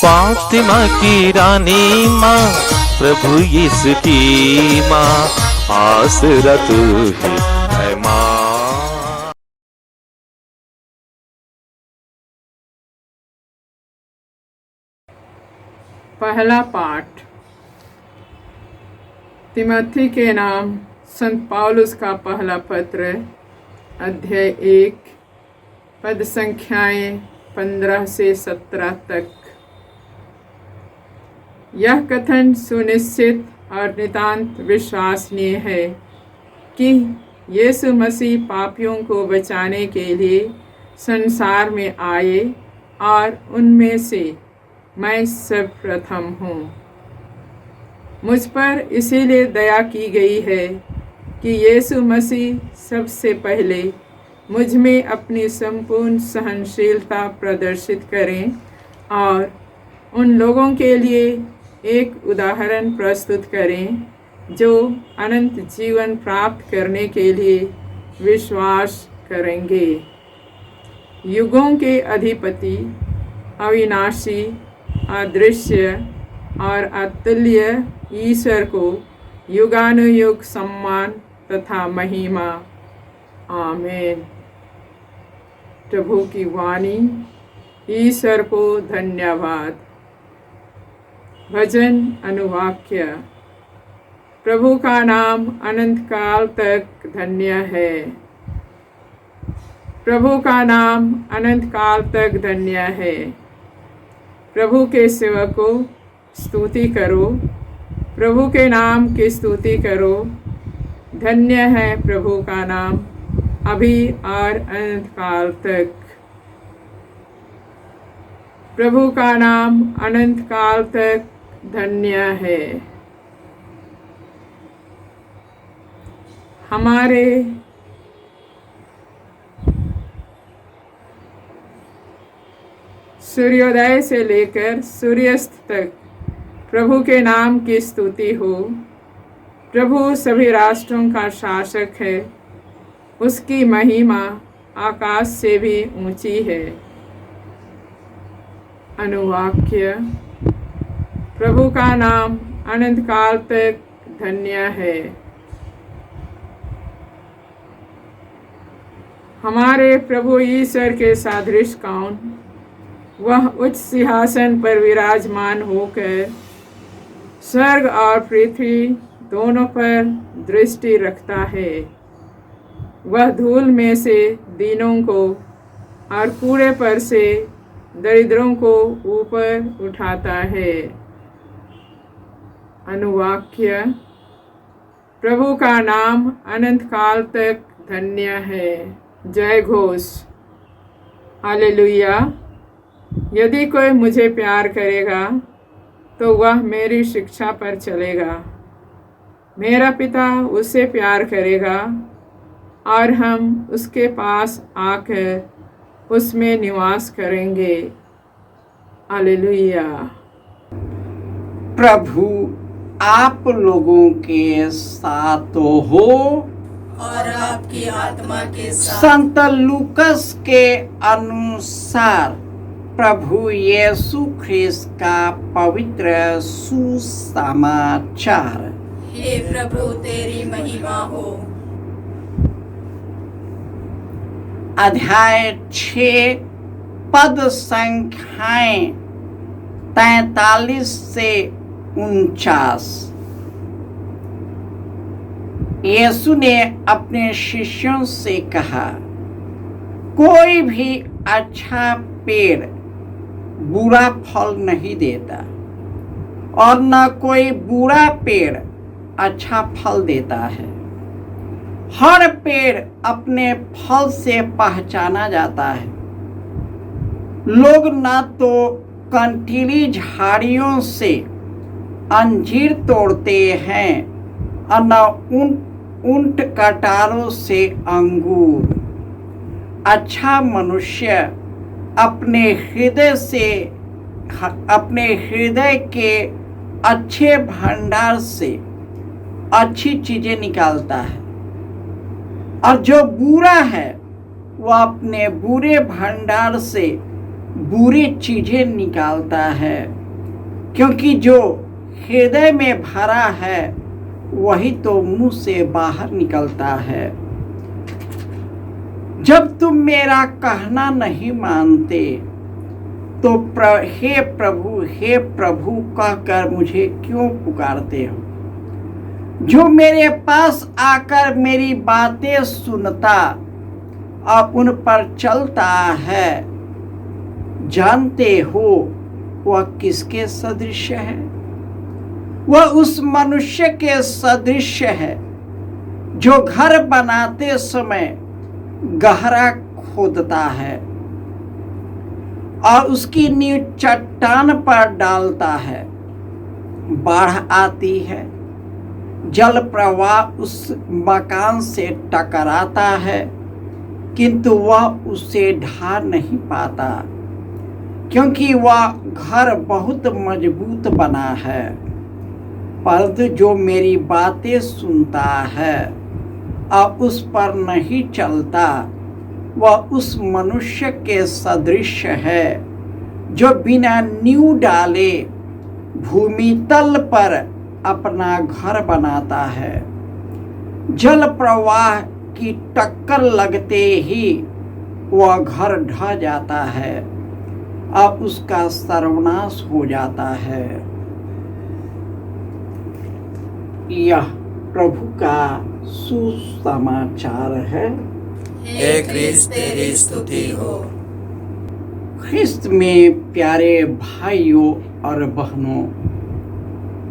फातिमा की रानी माँ, प्रभु यीशु की माँ, आसरा तू ही है माँ। पहला पाठ तिमोथी के नाम संत पौलुस का पहला पत्र, अध्याय 1, पद संख्याएं 15 से 17 तक। यह कथन सुनिश्चित और नितांत विश्वसनीय है कि यीशु मसीह पापियों को बचाने के लिए संसार में आए और उनमें से मैं सर्वप्रथम हूँ। मुझ पर इसीलिए दया की गई है कि यीशु मसीह सबसे पहले मुझ में अपनी संपूर्ण सहनशीलता प्रदर्शित करें और उन लोगों के लिए एक उदाहरण प्रस्तुत करें जो अनंत जीवन प्राप्त करने के लिए विश्वास करेंगे। युगों के अधिपति, अविनाशी, अदृश्य और अतुल्य ईश्वर को युगानुयुग सम्मान तथा महिमा। आमीन। प्रभु की वाणी। ईश्वर को धन्यवाद। भजन अनुवाक्य। प्रभु का नाम अनंत काल तक धन्य है। प्रभु का नाम अनंत काल तक धन्य है। प्रभु के सेवकों, स्तुति करो, प्रभु के नाम की स्तुति करो। धन्य है प्रभु का नाम अभी और अनंत काल तक। प्रभु का नाम अनंत काल तक धन्य है। हमारे सूर्योदय से लेकर सूर्यास्त तक प्रभु के नाम की स्तुति हो। प्रभु सभी राष्ट्रों का शासक है, उसकी महिमा आकाश से भी ऊंची है। अनुवाक्य। प्रभु का नाम अनंत काल तक धन्य है। हमारे प्रभु ईश्वर के सादृश कौन? वह उच्च सिंहासन पर विराजमान होकर स्वर्ग और पृथ्वी दोनों पर दृष्टि रखता है। वह धूल में से दीनों को और कूड़े पर से दरिद्रों को ऊपर उठाता है। अनुवाक्य। प्रभु का नाम अनंत काल तक धन्य है। जय घोष। हालेलुया। यदि कोई मुझे प्यार करेगा तो वह मेरी शिक्षा पर चलेगा। मेरा पिता उसे प्यार करेगा और हम उसके पास आकर उसमें निवास करेंगे। हालेलुया। प्रभु आप लोगों के साथ हो और आपकी आत्मा के साथ। संत लूकस के अनुसार प्रभु यीशु ख्रिस्त का पवित्र सुसमाचार। हे प्रभु तेरी महिमा हो। अध्याय 6 पद संख्याएं 43 से 49। यीशु ने अपने शिष्यों से कहा, कोई भी अच्छा पेड़ बुरा फल नहीं देता और न कोई बुरा पेड़ अच्छा फल देता है। हर पेड़ अपने फल से पहचाना जाता है। लोग न तो कंटीली झाड़ियों से अंजीर तोड़ते हैं और न ऊंट कटारों से अंगूर। अच्छा मनुष्य अपने हृदय के अच्छे भंडार से अच्छी चीजें निकालता है, और जो बुरा है वह अपने बुरे भंडार से बुरी चीजें निकालता है, क्योंकि जो हृदय में भरा है वही तो मुंह से बाहर निकलता है। जब तुम मेरा कहना नहीं मानते तो हे प्रभु कहकर मुझे क्यों पुकारते हो? जो मेरे पास आकर मेरी बातें सुनता और उन पर चलता है, जानते हो वह किसके सदृश है? वह उस मनुष्य के सदृश है जो घर बनाते समय गहरा खोदता है और उसकी नींव चट्टान पर डालता है। बाढ़ आती है, जल प्रवाह उस मकान से टकराता है, किंतु वह उसे ढा नहीं पाता, क्योंकि वह घर बहुत मजबूत बना है। परंतु जो मेरी बातें सुनता है और उस पर नहीं चलता, वह उस मनुष्य के सदृश है जो बिना नींव डाले भूमि तल पर अपना घर बनाता है। जल प्रवाह की टक्कर लगते ही वह घर ढह जाता है और उसका सर्वनाश हो जाता है। यह प्रभु का सुसमाचार है। हे ख्रिस्त तेरी स्तुति हो। ख्रिस्त में प्यारे भाइयों और बहनों,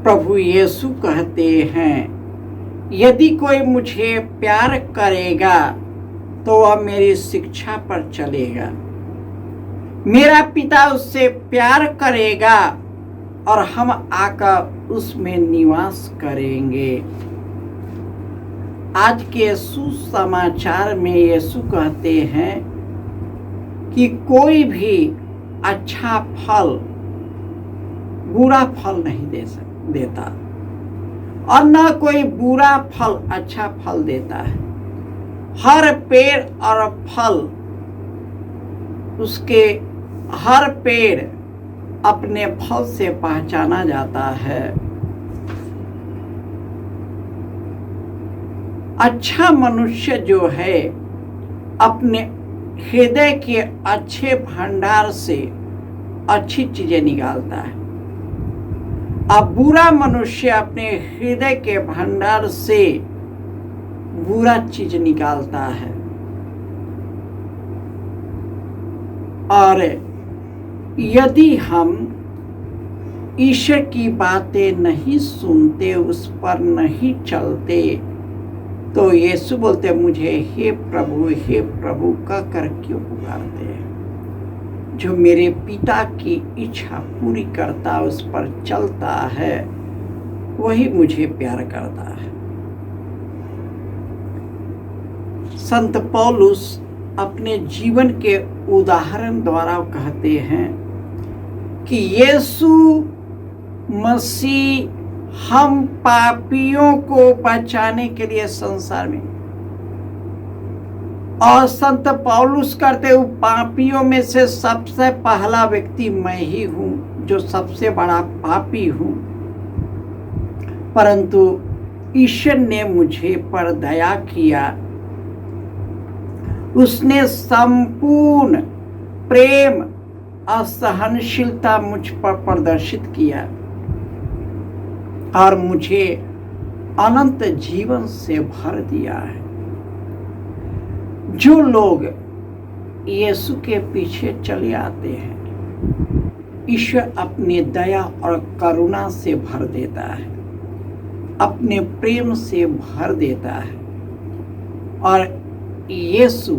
प्रभु यीशु कहते हैं, यदि कोई मुझे प्यार करेगा तो वह मेरी शिक्षा पर चलेगा। मेरा पिता उससे प्यार करेगा और हम आकर उसमें निवास करेंगे। आज के सुसमाचार में यीशु कहते हैं कि कोई भी अच्छा फल बुरा फल नहीं देता और न कोई बुरा फल अच्छा फल देता है। हर पेड़ और फल उसके हर पेड़ अपने फल से पहचाना जाता है। अच्छा मनुष्य जो है अपने हृदय के अच्छे भंडार से अच्छी चीजें निकालता है, अब बुरा मनुष्य अपने हृदय के भंडार से बुरा चीज निकालता है। और यदि हम ईश्वर की बातें नहीं सुनते, उस पर नहीं चलते, तो यीशु बोलते मुझे हे प्रभु कहकर क्यों पुकारते हैं? जो मेरे पिता की इच्छा पूरी करता, उस पर चलता है, वही मुझे प्यार करता है। संत पौलुस अपने जीवन के उदाहरण द्वारा कहते हैं कि यीशु मसीह हम पापियों को बचाने के लिए संसार में, और संत पौलुस करते हुए पापियों में से सबसे पहला व्यक्ति मैं ही हूं, जो सबसे बड़ा पापी हूं, परंतु ईश्वर ने मुझे पर दया किया। उसने संपूर्ण प्रेम और सहनशीलता मुझ पर प्रदर्शित किया और मुझे अनंत जीवन से भर दिया है। जो लोग यीशु के पीछे चले आते हैं, ईश्वर अपनी दया और करुणा से भर देता है, अपने प्रेम से भर देता है, और यीशु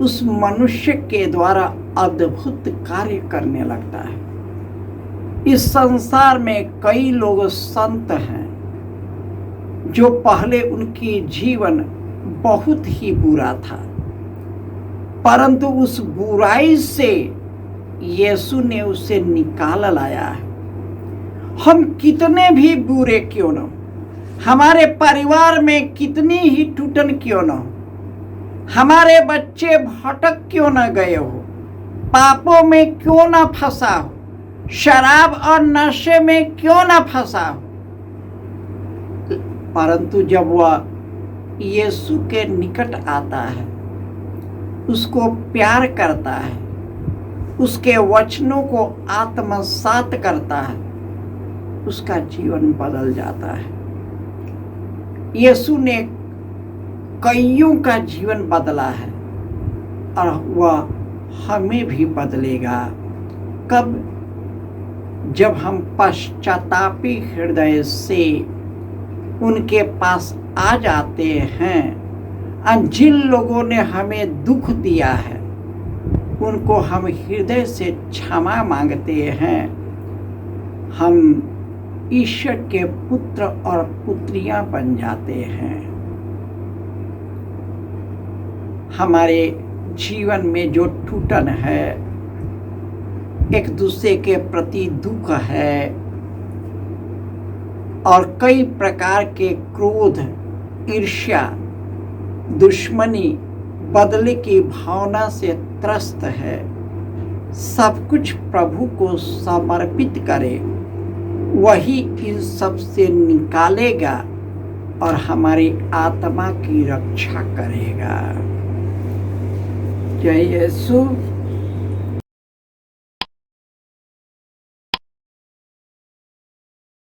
उस मनुष्य के द्वारा अद्भुत कार्य करने लगता है। इस संसार में कई लोग संत हैं जो पहले उनकी जीवन बहुत ही बुरा था, परंतु उस बुराई से यीशु ने उसे निकाल लाया है। हम कितने भी बुरे क्यों न हो, हमारे परिवार में कितनी ही टूटन क्यों न हो, हमारे बच्चे भटक क्यों न गए हो, पापों में क्यों ना फंसा हो, शराब और नशे में क्यों ना फंसा हो, परंतु जब वह यीशु के निकट आता है, उसको प्यार करता है, उसके वचनों को आत्मसात करता है, उसका जीवन बदल जाता है। यीशु ने कईयों का जीवन बदला है और वह हमें भी बदलेगा। कब? जब हम पश्चातापी हृदय से उनके पास आ जाते हैं। जिन लोगों ने हमें दुख दिया है उनको हम हृदय से क्षमा मांगते हैं। हम ईश्वर के पुत्र और पुत्रियां बन जाते हैं। हमारे जीवन में जो टूटन है, एक दूसरे के प्रति दुख है और कई प्रकार के क्रोध, ईर्ष्या, दुश्मनी, बदले की भावना से त्रस्त है, सब कुछ प्रभु को समर्पित करे। वही इन सब से निकालेगा और हमारी आत्मा की रक्षा करेगा। जय यीशु।